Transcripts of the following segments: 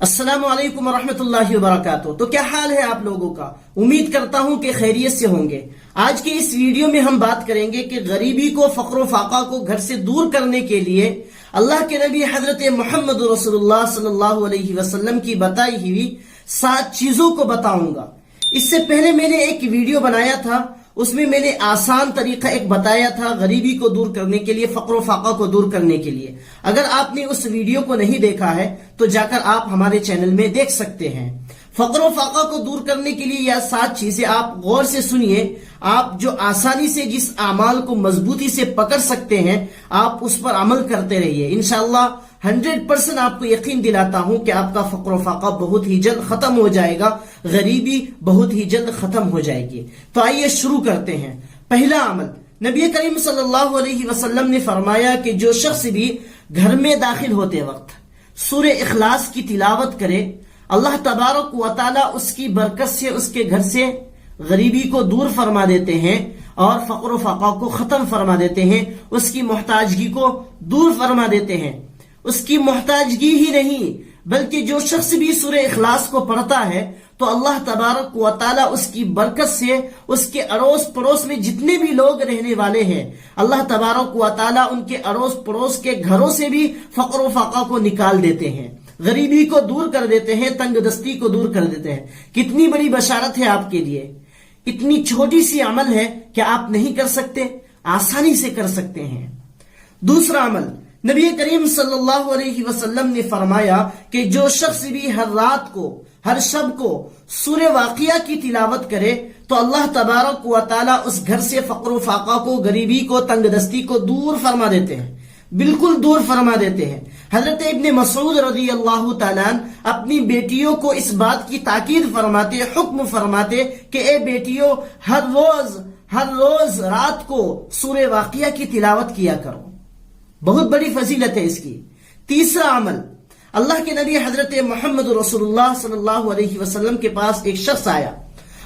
अस्सलाम वालेकुम वरहमतुल्लाहि वबरकातुहू। तो क्या हाल है आप लोगों का? उम्मीद करता हूं कि खैरियत से होंगे। आज के इस वीडियो में हम बात करेंगे कि गरीबी को, फक्र फाका को घर से दूर करने के लिए अल्लाह के नबी हजरत मोहम्मद रसूलुल्लाह सल्लल्लाहु अलैहि वसल्लम की बताई हुई 7 चीजों को बताऊंगा। इससे पहले मैंने एक वीडियो बनाया था, उसमें मैंने आसान तरीका एक बताया था गरीबी को दूर करने के लिए, फक्र फाका को दूर करने के लिए। अगर आपने उस वीडियो को नहीं देखा है तो जाकर आप हमारे चैनल में देख सकते हैं। फक्र फाका को दूर करने के लिए यह 7 चीजें आप गौर से सुनिए। आप जो आसानी से जिस अमाल को मजबूती से पकड़ सकते हैं, आप उस पर अमल करते रहिए। इंशाअल्लाह 100% आपको यकीन दिलाता हूं कि आपका फक्र फाका बहुत ही जल्द खत्म हो जाएगा, गरीबी बहुत ही जल्द खत्म हो जाएगी। तो आइए शुरू करते हैं। पहला अमल, नबी करीम सल्लल्लाहु अलैहि वसल्लम ने फरमाया कि जो शख्स भी घर में दाखिल होते वक्त सूरे इखलास की तिलावत करे, अल्लाह तबारक व तआला उसकी बरकत से उसके घर से गरीबी को दूर फरमा देते हैं और फक्र फाका को खत्म फरमा देते हैं, उसकी मोहताजगी को दूर फरमा देते हैं। उसकी मोहताजगी ही नहीं बल्कि जो शख्स भी सूरे इखलास को पढ़ता है तो अल्लाह तबारक व तआला उसकी बरकत से उसके अड़ोस पड़ोस में जितने भी लोग रहने वाले हैं, अल्लाह तबारक व तआला उनके अड़ोस पड़ोस के घरों से भी फक्र फाका को निकाल देते हैं, गरीबी को दूर कर देते हैं, तंगदस्ती को दूर कर देते हैं। कितनी बड़ी बशारत है आपके लिए। इतनी छोटी सी अमल है कि आप नहीं कर सकते, आसानी से कर सकते हैं। दूसरा अमल, नबी करीम सल्लल्लाहु अलैहि वसल्लम ने फरमाया कि जो शख्स भी हर रात को, हर शब को सूरे वाक़िया की तिलावत करे तो अल्लाह तबारक व तआला उस घर से फक्र फाका को, गरीबी को, तंगदस्ती को दूर फरमा देते हैं, बिल्कुल दूर फरमा देते हैं। हजरत इब्ने मसूद रज़ी अल्लाह तआला अन्हु अपनी बेटियों को इस बात की ताकीद फरमाते, हुक्म फरमाते कि ए बेटियों, हर रोज रात को सूरे वाक़िया की तिलावत किया करो। बहुत बड़ी फजीलत है इसकी। तीसरा अमल, अल्लाह के नबी हजरत मोहम्मद रसूलुल्लाह सल्लल्लाहु अलैहि वसल्लम के पास एक शख्स आया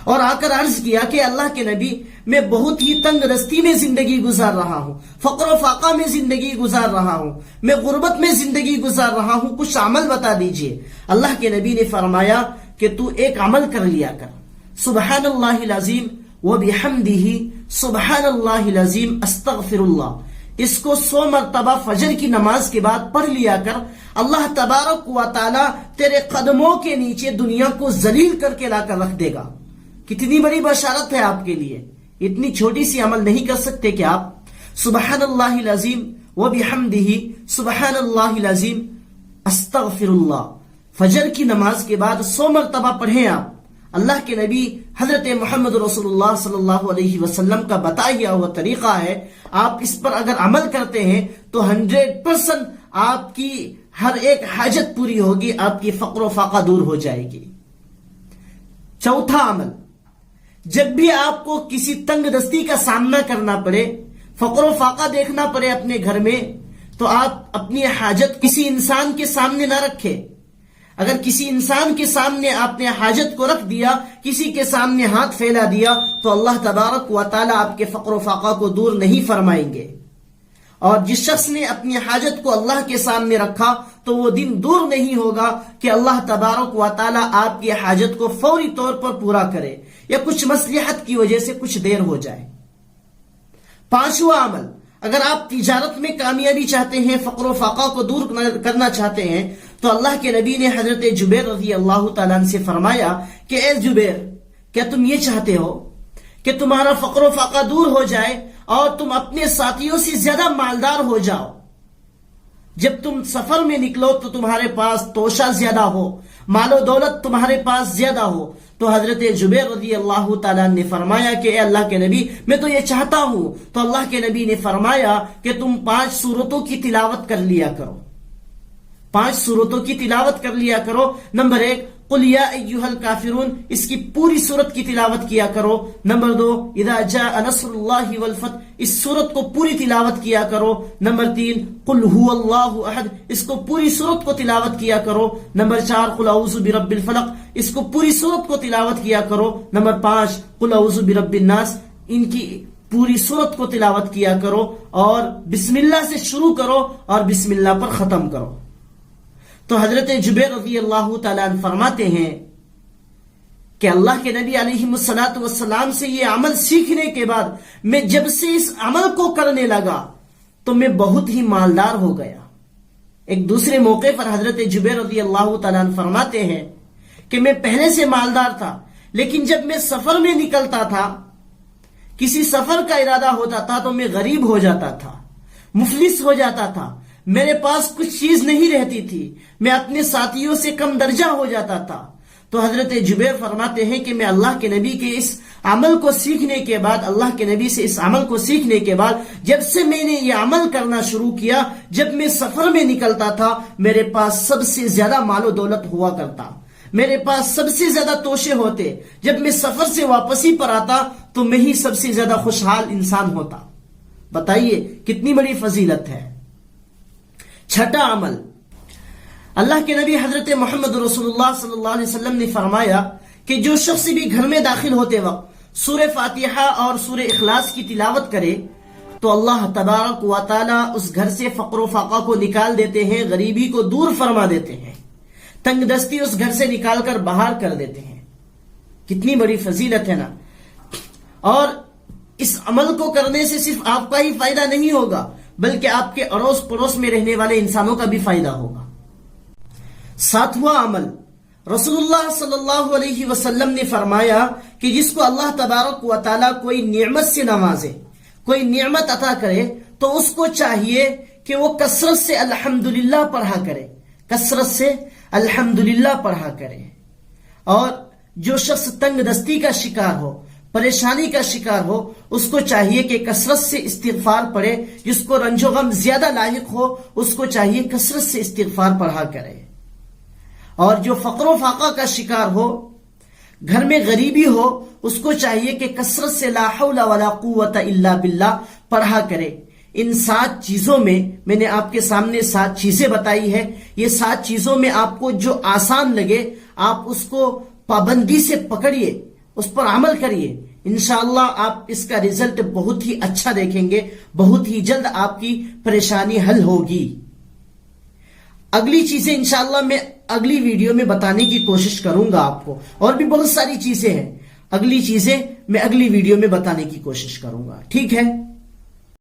और आकर अर्ज किया कि अल्लाह के नबी, मैं बहुत ही तंगदस्ती में जिंदगी गुजार रहा हूँ, फक्र फाका में जिंदगी गुजार रहा हूँ, मैं गुर्बत में जिंदगी गुजार रहा हूँ, कुछ अमल बता दीजिए। अल्लाह के नबी ने फरमाया कि तू एक अमल कर लिया कर, सुबहानल्लाहिल अज़ीम व बिहम्दिही सुबहानल्लाहिल अज़ीम अस्तगफिरुल्लाह। इसको 100 मरतबा फजर की नमाज के बाद पढ़ लिया कर। अल्लाह तबारक व तआला तेरे कदमों के नीचे दुनिया को जलील करके लाकर रख देगा। कितनी बड़ी बशारत है आपके लिए। इतनी छोटी सी अमल नहीं कर सकते कि आप सुबहानल्लाहिल अज़ीम व बिहम्दिही सुबहानल्लाहिल अज़ीम अस्तगफिरुल्लाह फजर की नमाज के बाद 100 मरतबा पढ़ें आप। अल्लाह के नबी हजरत मोहम्मद रसूलुल्लाह सल्लल्लाहु अलैहि वसल्लम का बताया हुआ तरीका है। आप इस पर अगर अमल करते हैं तो 100% आपकी हर एक हाजत पूरी होगी, आपकी फक्र फाका दूर हो जाएगी। चौथा अमल, जब भी आपको किसी तंगदस्ती का सामना करना पड़े, फक्र फाका देखना पड़े अपने घर में, तो आप अपनी हाजत किसी इंसान के सामने ना रखें। अगर किसी इंसान के सामने आपने हाजत को रख दिया, किसी के सामने हाथ फैला दिया, तो अल्लाह तबारक व तआला आपके फक्र फाका को दूर नहीं फरमाएंगे। और जिस शख्स ने अपनी हाजत को अल्लाह के सामने रखा तो वो दिन दूर नहीं होगा कि अल्लाह तबारक व तआला आपकी हाजत को फौरी तौर पर पूरा करे या कुछ मसलिहत की वजह से कुछ देर हो जाए। पांचवा अमल, अगर आप तिजारत में कामयाबी चाहते हैं, फक्र फाका को दूर करना चाहते हैं, तो अल्लाह के नबी ने हजरत जुबैर रज़ी अल्लाह तआला अन्हु से फरमाया कि ए जुबैर, क्या तुम ये चाहते हो कि तुम्हारा फक्र फाका दूर हो जाए और तुम अपने साथियों से ज्यादा मालदार हो जाओ? जब तुम सफर में निकलो तो तुम्हारे पास तोशा ज्यादा हो, मालो दौलत तुम्हारे पास ज्यादा हो। तो हजरत जुबैर रज़ी अल्लाह तआला ने फरमाया कि अल्लाह के नबी, मैं तो ये चाहता हूं। तो अल्लाह के नबी ने फरमाया कि तुम 5 सूरतों की तिलावत कर लिया करो, 5 सूरतों की तिलावत कर लिया करो। नंबर 1, कुल या अय्युहल काफिरून, इसकी पूरी सूरत की तिलावत किया करो। नंबर 2, इज़ा जाअ नस्रुल्लाहि वल फतह, इस सूरत को पूरी तिलावत किया करो। नंबर 3, कुल हुवल्लाहु अहद, इसको पूरी सूरत को तिलावत किया करो। नंबर 4, कुल औज़ु बिरब्बिल फलक, इसको पूरी सूरत को तिलावत किया करो। नंबर 5, कुल औज़ु बिरब्बिन नास, इनकी पूरी सूरत को तिलावत किया करो और बिस्मिल्लाह से शुरू करो और बिस्मिल्लाह पर खत्म करो। تو حضرت جبیر رضی اللہ تعالیٰ عنہ فرماتے ہیں کہ اللہ کے نبی علیہ السلام سے یہ عمل سیکھنے کے بعد میں جب سے اس عمل کو کرنے لگا تو میں بہت ہی مالدار ہو گیا۔ ایک دوسرے موقع پر حضرت جبیر رضی اللہ تعالیٰ عنہ فرماتے ہیں کہ میں پہلے سے مالدار تھا، لیکن جب میں سفر میں نکلتا تھا، کسی سفر کا ارادہ ہوتا تھا تو میں غریب ہو جاتا تھا، مفلس ہو جاتا تھا، میرے پاس کچھ چیز نہیں رہتی تھی، میں اپنے ساتھیوں سے کم درجہ ہو جاتا تھا۔ تو حضرت جبیر فرماتے ہیں کہ میں اللہ کے نبی کے اس عمل کو سیکھنے کے بعد، اللہ کے نبی سے اس عمل کو سیکھنے کے بعد جب سے میں نے یہ عمل کرنا شروع کیا، جب میں سفر میں نکلتا تھا میرے پاس سب سے زیادہ مال و دولت ہوا کرتا، میرے پاس سب سے زیادہ توشے ہوتے، جب میں سفر سے واپسی پر آتا تو میں ہی سب سے زیادہ خوشحال انسان ہوتا۔ بتائیے کتنی بڑی فضیلت ہے۔ چھٹا عمل، اللہ کے نبی حضرت محمد رسول اللہ صلی اللہ علیہ وسلم نے فرمایا کہ جو شخص بھی گھر میں داخل ہوتے وقت سورہ فاتحہ اور سورہ اخلاص کی تلاوت کرے تو اللہ تبارک و تعالی اس گھر سے فقر و فاقہ کو نکال دیتے ہیں، غریبی کو دور فرما دیتے ہیں، تنگ دستی اس گھر سے نکال کر باہر کر دیتے ہیں۔ کتنی بڑی فضیلت ہے نا۔ اور اس عمل کو کرنے سے صرف آپ کا ہی فائدہ نہیں ہوگا بلکہ آپ کے اڑوس پڑوس میں رہنے والے انسانوں کا بھی فائدہ ہوگا۔ ساتواں عمل، رسول اللہ صلی اللہ علیہ وسلم نے فرمایا کہ جس کو اللہ تبارک و تعالیٰ کوئی نعمت سے نوازے، کوئی نعمت عطا کرے تو اس کو چاہیے کہ وہ کثرت سے الحمدللہ پڑھا کرے، کثرت سے الحمدللہ پڑھا کرے۔ اور جو شخص تنگ دستی کا شکار ہو، پریشانی کا شکار ہو، اس کو چاہیے کہ کثرت سے استغفار پڑھے۔ جس کو رنج و غم زیادہ لاحق ہو اس کو چاہیے کثرت سے استغفار پڑھا کرے۔ اور جو فقر و فاقہ کا شکار ہو، گھر میں غریبی ہو، اس کو چاہیے کہ کثرت سے لا حول ولا قوت الا باللہ پڑھا کرے۔ ان 7 چیزوں میں نے آپ کے سامنے 7 چیزیں بتائی ہے۔ یہ 7 چیزوں میں آپ کو جو آسان لگے آپ اس کو پابندی سے پکڑیے، اس پر عمل کریے، انشاءاللہ آپ اس کا رزلٹ بہت ہی اچھا دیکھیں گے، بہت ہی جلد آپ کی پریشانی حل ہوگی۔ اگلی چیزیں انشاءاللہ میں اگلی ویڈیو میں بتانے کی کوشش کروں گا آپ کو، اور بھی بہت ساری چیزیں ہیں، اگلی چیزیں میں اگلی ویڈیو میں بتانے کی کوشش کروں گا، ٹھیک ہے۔